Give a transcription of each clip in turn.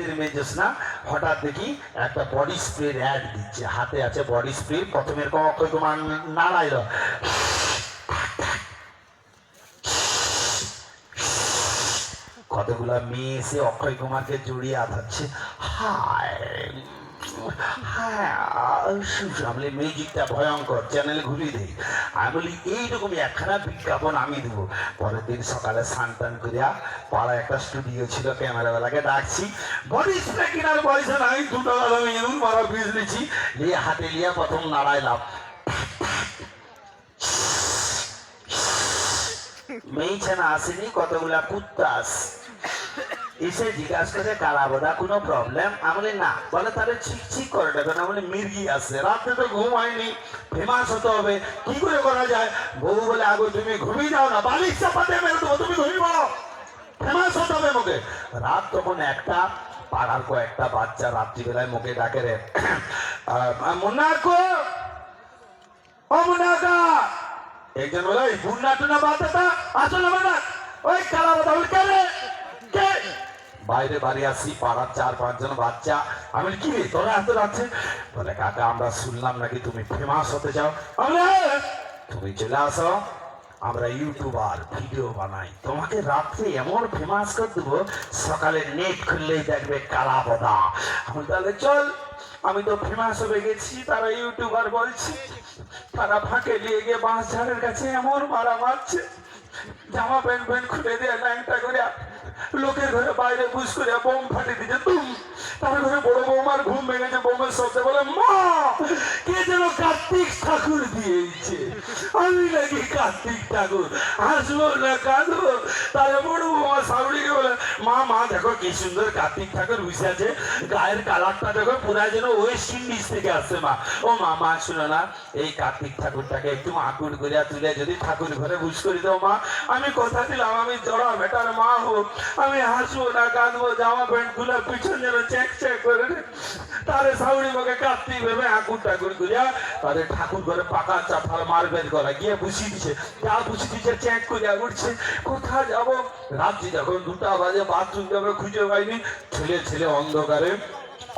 শীতের মেজাজ না, হঠাৎ দেখি একটা বডি স্প্রের অ্যাড দিচ্ছে, হাতে আছে বডি স্প্রে, প্রথমের অক্ষয় কুমার নাড়াইল, কতগুলা মেয়ে এসে অক্ষয় কুমারকে জড়িয়ে আধাচ্ছে, হায় আমি মিউজিকটা ভয়ঙ্কর, চ্যানেল ঘুরিয়ে দেই। আমি বলি এইরকমই একখানা বিজ্ঞাপন আমি দেবো। পরের দিন সকালে স্নান টান করিয়া পাড়ায় একটা স্টুডিও ছিল, ক্যামেরাওয়ালাকে ডাকছি, বডি স্প্রে কেনার পয়সা নাই, 2 টাকা দামে এমন মারা পিস নিচ্ছি, নিয়ে হাতে নিয়ে প্রথম নাড়াইলাম, মেয়ে ছেনা আসেনি, কতগুলা কুত্তাস এসে জিজ্ঞাসা করে কালা বোধা কোনো প্রবলেম? আমি না, বলে তাহলে ছিক করে দেখো না, বলে মির্গি আছে, রাত্রে তো ঘুম হয়নি, ফেমাস হতে হবে, কি করে করা যায়? বউ বলে আগো তুমি ঘুমিয়ে যাও না, বালিশ চাপাতে মেরে দেবো, তুমি ঘুমিয়ে পড়ো, ফেমাস হতে হবে মুখে। রাত তখন একটা, পাড়ার কয়েকটা বাচ্চা রাত্রিবেলায় মুখে ডাকে রে, মুন্নাকো ও মুন্নাকা, একজন বলে ওই বুন্না টুনা বাচ্চাটা আসলে না, ওই কালা বোধা বলে কে রে, কে? বাইরে বাড়ি আসি, পাড়ার 4-5 জন বাচ্চা। আমি কি রে তোরা এত রাত্রে? বলে কাকা আমরা শুনলাম নাকি তুমি ফেমাস হতে চাও। আমি তুমি চলে আসো, আমরা ইউটিউবার, ভিডিও বানাই, তোমাকে রাত্রে এমন ফেমাস করে দেবো, সকালে নেট খুললেই দেখবে কালা বোধা। আমি তাহলে চল, আমি তো ফেমাস হয়ে গেছি, তারা ইউটিউবার বলছি, তারা ফাঁকে নিয়ে গিয়ে বাঁশ ঝাড়ের কাছে এমন মারা মারছে, জামা প্যান্ট প্যান্ট খুলে দিয়ে ল্যাংটা করে লোকের ঘরে বাইরে বুঝ করে বোম ফাটিয়ে দিচ্ছে, তুম তার ঘরে বড় বৌমার ঘুম ভেঙেছে, বৌমের শব্দে বলে মা কে যেন কার্তিক ঠাকুর দিয়েছে, আমি নাকি কার্তিক ঠাকুর, হাসবো না কাঁদবো? তাহলে বড় বৌমা শাশুড়িকে বলে মা মা দেখো কি সুন্দর কার্তিক ঠাকুর বসে আছে, গায়ের কালারটা দেখো পুরা যেন ওয়েস্ট ইন্ডিজ থেকে আসছে। মা ও মা মা শুনো না, এই কার্তিক ঠাকুরটাকে একটু আকুর করিয়া তুলে যদি ঠাকুর ঘরে বুঝ করে দাও মা, আমি কথা দিলাম আমি জড়া বেটার মা হোক, আমি হাসবো না কাঁদবো, জামা প্যান্ট গুলো পিছন যেন চেক চেক করে তারে শাশুড়ি মুখে কার্তিক ভেবে আকুর ঠাকুর করিয়া তাদের ঠাকুর ঘরে পাকা চাপাল মারবেল করা গিয়ে বুঝিয়ে দিচ্ছে, যা বুঝিয়ে দিচ্ছে চেক করিয়া উঠছে। কোথায় যাবো? রাত্রি যখন 2টা বাজে, বাথরুম যাবে খুঁজে পাইনি, ছেলে ছেলে অন্ধকারে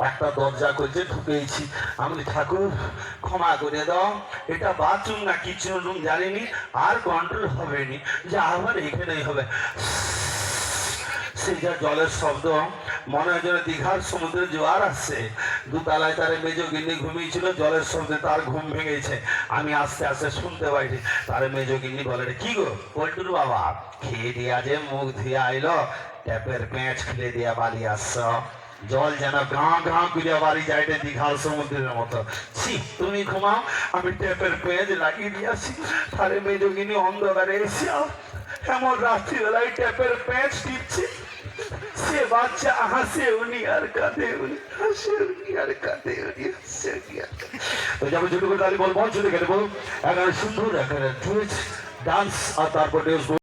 একটা দরজা করছে, ঢুকেছি। আমি ঠাকুর ক্ষমা করে দাও, এটা বাথরুম না কিচেন রুম জানিনি, আর কন্ট্রোল হবে নি, যা আবার এখানেই হবে। সেই যা জলের শব্দ, মনে হয় যেন দীঘার সমুদ্রে জোয়ার আসছে। 2তলায় তার মেজো গিন্নি ঘুমিয়েছিল, জলের শব্দে তার ঘুম ভেঙেছে, আমি আস্তে আস্তে শুনতে পাইনি। তার মেজো গিন্নি বলে কি গো পল্টুর বাবা, খেয়ে দিয়া যে মুখ ধুয়ে আইলো, ট্যাপের পেঁচ খুলে দিয়া বাড়ি আসছ, জল যেন গাঁ গাঁ করিয়া বাড়ি যাইতে দীঘার সমুদ্রের মতো। ছি তুমি ঘুমাও, আমি ট্যাপের পেঁচ লাগিয়ে দিয়ে আসি। তারে মেজো গিন্নি অন্ধকারে এসে এমন রাত্রিবেলায় ট্যাপের পেঁচ টিপছে, সে বাচ্চা হাসে উনি আর কাঁদে, উনি হাসে উনি আর কাঁদে, উনি হাসে উনি আর কাঁদে। তো যাবো ছোট করে তাহলে বল বল ছোট কেটে বল, এখানে সুন্দর এখানে ডান্স, আর তারপরে